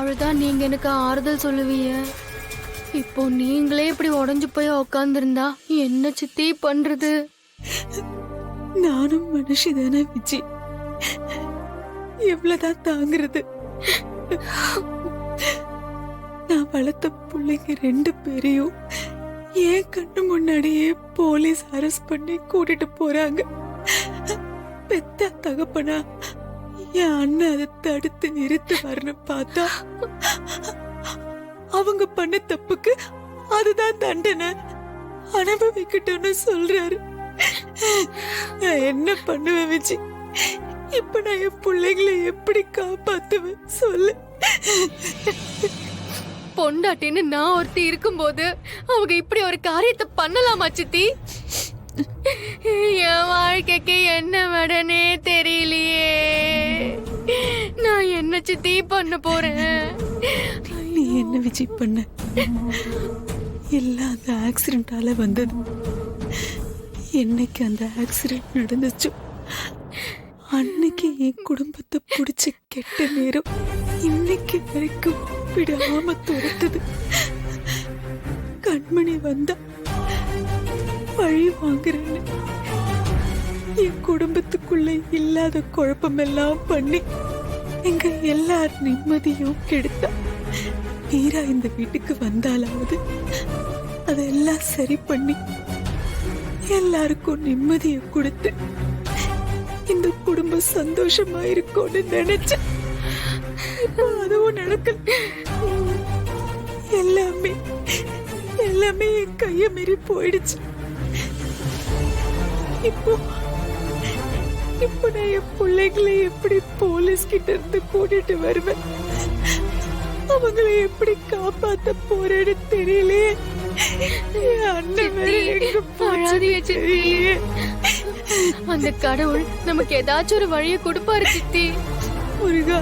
அழுதா நீங்க எனக்கு ஆறுதல் சொல்லுவீங்க. இப்போ நீங்களே இப்படி உடைஞ்சு போய் உக்காந்துருந்தா என்ன சித்தி பண்றது? நானும் மனுஷிதானே விஜி, எவ்வளவுதான் தாங்குறது? நான் வளர்த்த பிள்ளைங்க 2 பேரையும் ஏன் கண்ணு முன்னாடியே போலீஸ் அரெஸ்ட் பண்ணி கூட்டிட்டு போறாங்க. பெத்த தகப்பனா என் அண்ணன் அதை தடுத்து நிறுத்து வரணும் பார்த்தா அவங்க பண்ண தப்புக்கு அதுதான் தண்டனை, அனுபவிக்கட்டும்னு சொல்றாரு. நான் என்ன பண்ணுவேன் விஜி? இப்ப நான் என் பிள்ளைங்களை எப்படி காப்பாத்துவேன் சொல்லு? பொண்டாட்டின்னு நான் ஒருத்தி இருக்கும்போது அவங்க இப்படி ஒரு காரியத்தை பண்ணலாமா சித்தி? என் வாழ்க்கைக்கு என்ன நடனே தெரியலையே. நான் என்ன சித்தி பண்ண போறேன்? நீ என்ன விஜய் பண்ண? எல்லாம் அந்த ஆக்சிடென்டால வந்தது. என்னைக்கு அந்த ஆக்சிடென்ட் நடந்துச்சு அன்னைக்கு என் குடும்பத்தை பிடிச்ச கெட்ட நேரம் இன்னைக்கு வரைக்கும் விடாம துரத்துது. கண்மணி வந்தா பழி வாங்குறேன்னு என் குடும்பத்துக்குள்ள இல்லாத குழப்பமெல்லாம் பண்ணி எங்க எல்லார் நிம்மதியும் கெடுத்தா. மீரா இந்த வீட்டுக்கு வந்தாலாவது அதெல்லாம் சரி பண்ணி எல்லாருக்கும் நிம்மதியை கொடுத்து இந்த குடும்பம் சந்தோஷமா இருக்கும்னு நினைச்சேன். இப்போ அதுவும் நடக்கல. எல்லாமே எல்லாமே என் கைய மீறி போயிடுச்சு. இப்போ நான் என் பிள்ளைகளை எப்படி போலீஸ் கிட்ட இருந்து கூட்டிட்டு வருவேன்? அவங்களை எப்படி காப்பாத்த போறேன்னு தெரியலையே. என் அண்ணன் வேற எங்க போறாதே தெரியலையே. அந்த கடவுள் நமக்கு ஏதாச்சும் ஒரு வழியை கொடுப்பாரு சித்தி. முருகா,